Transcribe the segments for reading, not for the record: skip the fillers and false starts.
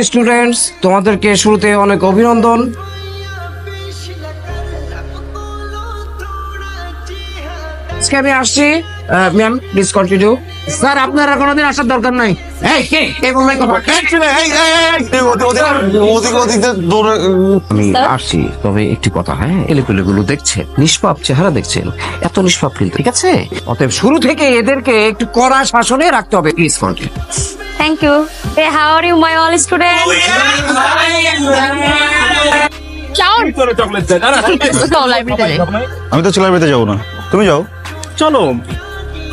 Students, তোমাদেরকে শুরুতে অনেক অভিনন্দন। আজকে আমি আসছি। Ma'am please continue. স্যার আপনার আর কোনোদিন আসার দরকার নাই। এই কে এই বললাই কথা। আমি আসছি, তবে একটি কথা, হ্যাঁ, এলেগুলো দেখছেন, নিষ্পাপ চেহারা দেখছেন, এত নিষ্পাপ কিন্তু, ঠিক আছে? অতএব শুরু থেকে এদেরকে একটু কড়া শাসনে রাখতে হবে। Please continue. Thank you. Hey, how are you, my all students? Chown. Go library. আমি তো লাইব্রেরিতে যাবো না, তুমি যাও। চলো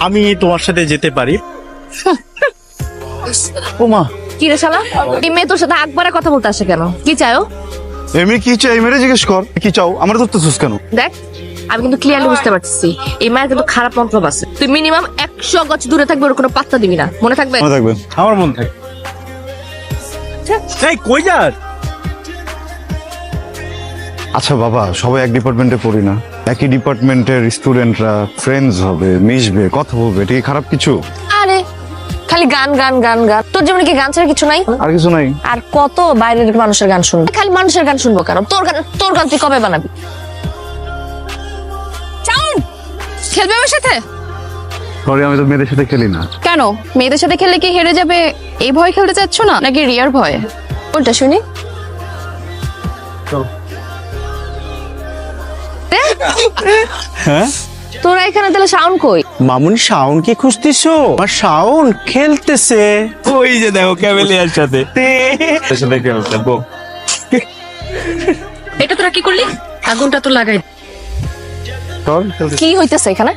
আমি তোমার সাথে যেতে পারি। ও মা, কি রে শালা? এই মেয়ে তোর সাথে একবারে কথা বলতে আসে কেন? কি চাও? এমনি কি চাই মেরে জিজ্ঞেস কর, কি চাও? আমার তো সুস কেন? দেখ, আমি কিন্তু ক্লিয়ারলি বুঝতে পারতেছি এই মায়ের কিন্তু খারাপ মন্তব্য আছে। তুই মিনিমাম 100 গজ দূরে থাকবে, ওর কোনো পাত্তা দিবি না, মনে থাকবে? মনে থাকবে। আমার মন থাকে। এই কই যাস? আচ্ছা বাবা, সবাই এক ডিপার্টমেন্টে পড়ি না? একই ডিপার্টমেন্টের স্টুডেন্টরা ফ্রেন্ডস হবে, মিশবে, কথা বলবে, এটা কি খারাপ কিছু? আরে খালি গান গান গান গান, তোর জীবনে কি গান ছাড়া কিছু নাই? আর কিছু নাই। আর কত বাইরের মানুষের গান শুনবো? খালি মানুষের গান শুনবো কেন? তোর গান তুই কবে বানাবি? চাউন খেলবে আমার সাথে? সরি, আমি তো মেয়েদের সাথে খেলি না। কেন? মেয়েদের সাথে খেললে কি হেরে যাবে এই ভয় খেলতে চাচ্ছ না, নাকি রিয়ার ভয়ে? কোনটা শুনি? হ্যাঁ তোরা এখানে তাহলে সাউন্ড কই? মামুনি শাওন কি খুঁজতেছো? আর শাওন খেলতেছে ওই যে দেখো ক্যামেলিয়ার সাথে। এটা তোরা কি করলি? আগুনটা তো লাগাই। কি হইতেছে এখানে?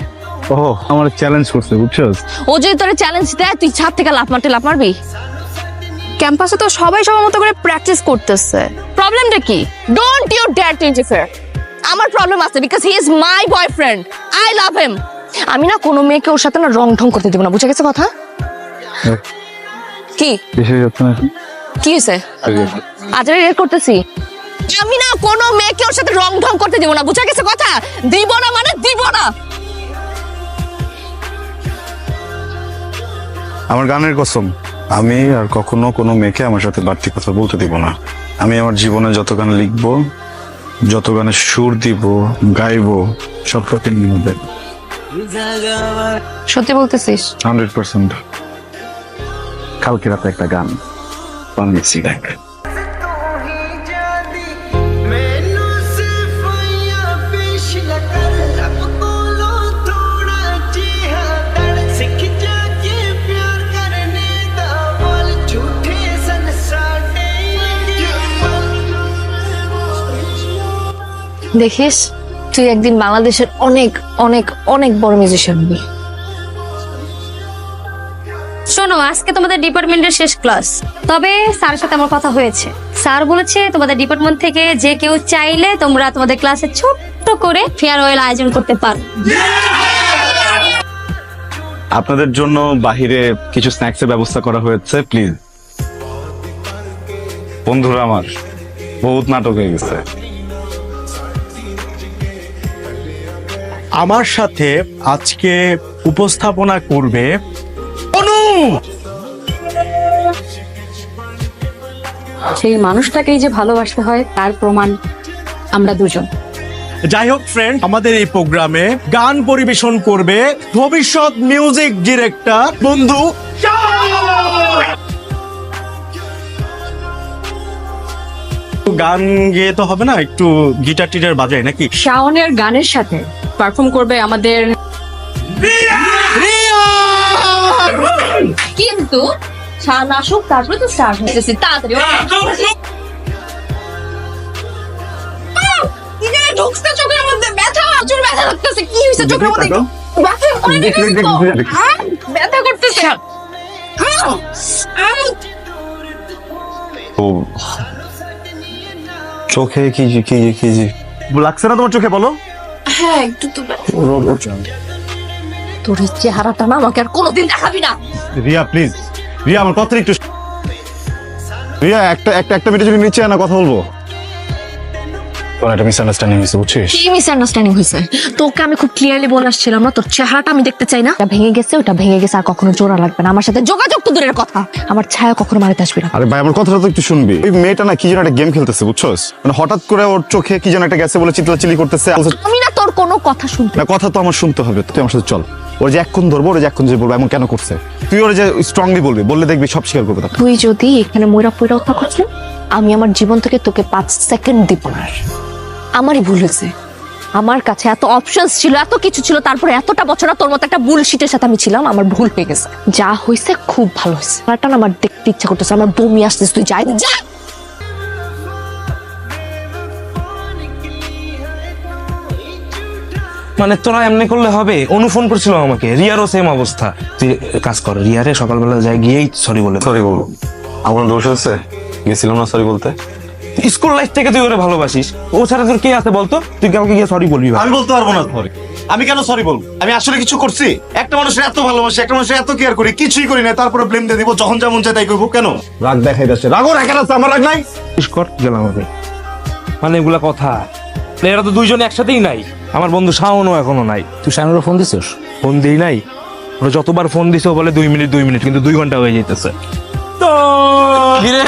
ও, আমার চ্যালেঞ্জ করছে, বুঝছস? ও যদি তোরে চ্যালেঞ্জ দেয়, তুই ছাদ থেকে লাফ মারবি? ক্যাম্পাসে তো সবাই সবার মতো করে প্র্যাকটিস করতেছে। প্রবলেমটা কি? Don't you dare to interfere. আমার প্রবলেম আছে, because he is my boyfriend, I love him. আমি না কোনো মেয়েকে ওর সাথে না রং ঢং করতে দেব না, বুঝে গেছে কথা? কি বেশি যাচ্ছে না। কি হয়েছে? আজ আমি রেড করতেছি। আমি না কোনো মেয়েকে ওর সাথে রং ঢং করতে দেব না, বুঝে গেছে কথা? দিব না মানে দিব না। আমার গানের কসম, আমি আর কখনো কোনো মেয়েকে আমার সাথে বাড়তি কথা বলতে দিব না। আমি আমার জীবনে যত গান লিখবো, যত গানে সুর দিব, গাইবো, সব প্রতিদিন হবে। সত্যি বলতেছিস? 100%। কালকে রাতে একটা গান বানিয়েছি, দেখ। দেখিস, তুই একদিন বাংলাদেশের অনেক অনেক অনেক বড় মিউজিশিয়ান হবি। শোনো, আজকে তোমাদের ডিপার্টমেন্টের শেষ ক্লাস, তবে স্যারের সাথে আমার কথা হয়েছে। স্যার বলেছে তোমাদের ডিপার্টমেন্ট থেকে যে কেউ চাইলে তোমরা তোমাদের ক্লাসে ছোট্ট করে ফেয়ারওয়েল আয়োজন করতে পারো। আপনাদের জন্য বাহিরে কিছু স্ন্যাক্সের ব্যবস্থা করা হয়েছে, প্লিজ। বন্ধুরা আমার, বহুত নাটক হয়ে গেছে। আমার সাথে আজকে উপস্থাপনা করবে অনু। সেই মানুষটাকেই যে ভালোবাসতে হয় তার প্রমাণ আমরা দুজন। যাই হোক ফ্রেন্ড, আমাদের এই প্রোগ্রামে গান পরিবেশন করবে ভবিষ্যৎ মিউজিক ডিরেক্টর বন্ধু গান গেয়ে তো হবে না, একটু গিটার টিটার বাজায় নাকি? শাওনের গানের সাথে পারফর্ম করবে আমাদের কিন্তু শান আসুক, তারপরে তো স্টার্ট হইতেছে। তাড়াতাড়ি ঢুকছে চোখের মধ্যে, ব্যথা, প্রচুর ব্যথা লাগতেছে। কি হয়েছে চোখের মধ্যে? ব্যথা ব্যথা করতেছে। ও, চোখে কি কি কি লাগছে না তোমার চোখে? বলো। হ্যাঁ, একটু তো তোর এই চেহারাটা না আমাকে আর কোনোদিন দেখাবি না। রিয়া প্লিজ, রিয়া আমার কথা একটু। রিয়া একটা মিনিট যদি নিচে না কথা বলবো। কোন একটা মিসআন্ডারস্ট্যান্ডিং হয়েছে বুঝছিস? কি মিসআন্ডারস্ট্যান্ডিং হয়েছে? তোকে আমি খুব ক্লিয়ারলি বলে আসছিলাম না, তোর চেহারাটা আমি দেখতে চাই না। ওটা ভেঙে গেছে, ওটা ভেঙে গেছে, আর কখনো জোড়া লাগবে না। আমার সাথে যোগাযোগ তো দূরের কথা, আমার ছায়া কখনো মারিতে আসবি না। আরে ভাই আমার কথাটা তো একটু শুনবি। ওই মেয়েটা না কি যেন একটা গেম খেলতেছে বুঝছস, মানে হঠাৎ করে ওর চোখে কি যেন একটা গেছে বলে চিল্লাচিল্লি করতেছে। আমি না তোর কোনো কথা শুনতে। না কথা তো আমার শুনতে হবে, তুই আমার সাথে চল। ওর যে এক্ষণ ধরবো, ওর যে এক্ষণ যে বলবো এমন কেন করছে, তুই ওর যে স্ট্রংলি বলবি, বললে দেখবি সব স্বীকার করবে তখন। তুই যদি এখানে ময়রা পয়রা কথা করছিস, আমি আমার জীবন থেকে তোকে 5 সেকেন্ড দিব না। আমারই ভুল হয়েছে, আমার কাছে এত অপশনস ছিল, এত কিছু ছিল, তারপরে এতটা বছর তোর মতো একটা বুলশিটের সাথে আমি ছিলাম। আমার ভুল হয়ে গেছে, যা হয়েছে খুব ভালো হয়েছে। আমার দেখতে ইচ্ছা করতেছে, আমার বমি আসতেছে। তুই যাই যা। মানে তোরা এমনি করলে হবে? অনু ফোন করছিল আমাকে, রিয়ারও সেম অবস্থা। তুই কাজ কর, রিয়ারে সকালবেলা যাই গিয়েই সরি বলে। সরি বলবো? আমার দোষ আছে, গেছিলাম না সরি বলতে। স্কুল লাইফ থেকে তুই ওরে ভালোবাসিস, ও ছাড়া তোর কে আছে বলতো? তুই কাউকে গিয়ে সরি বলবি? আমি বলতে পারবো না সরি। আমি কেন সরি বলবো? আমি আসলে কিছু করছি? একটা মানুষের এত ভালোবাসি, একটা মানুষের এত কেয়ার করি, কিছুই করি না, তারপরে ব্লেম দিয়ে দিব, যখন যেমন চাই তাই করবো। কেন রাগ দেখাই যাচ্ছে? রাগও রাখেন আছে, আমার রাগ নাই। কর গেলাম আমি। মানে এগুলা কথা, এরা তো দুইজনে একসাথেই নাই। আমার বন্ধু শাওনও এখনো নাই। তুই শাওনেরও ফোন দিছিস? ফোন দিই নাই, ওরা যতবার ফোন দিছে বলে 2 মিনিট 2 মিনিট, কিন্তু 2 ঘন্টা হয়ে যেতেছে। তো কিরে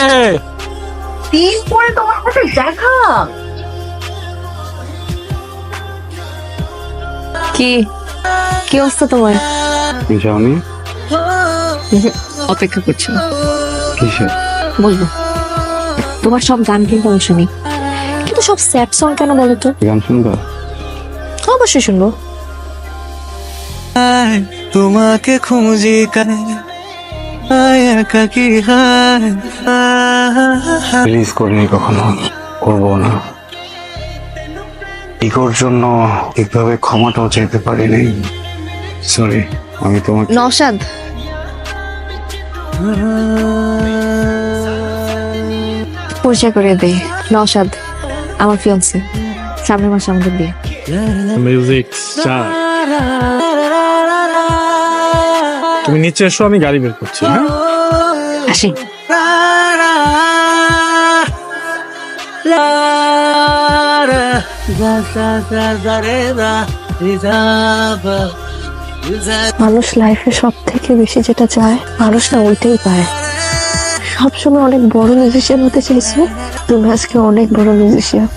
দিন পরে তোমার সাথে দেখা। কি কি অবস্থা তোমার? যাওনি? অপেক্ষা করছি। কিসে? বলবো তোমার সব গান কিন্তু আমি শুনি, কিন্তু সব স্যাড সং কেন বলো তো? গান শুনবা? অবশ্যই শুনবো। তোমাকে খুঁজি রিলিজ করিনি কখনো, করবো না। ইগোর জন্য ঠিকভাবে ক্ষমাটাও চাইতে পারিনি। সরি, আমি তোমাকে নওশাদ, পরিচয় করে দেই। নওশাদ আমার ফিয়ান্সে, সামনের মাসে আমাদের বিয়ে। মিউজিক স্টার, তুমি নিচে এসো, আমি গাড়ি বের করছি। হ্যাঁ আসি। মানুষ লাইফে সব থেকে বেশি যেটা চায়, মানুষ না ওইটাই পায়। সবসময় অনেক বড় মিউজিশিয়ান হতে চাইছো, তুমি আজকে অনেক বড় মিউজিশিয়ান।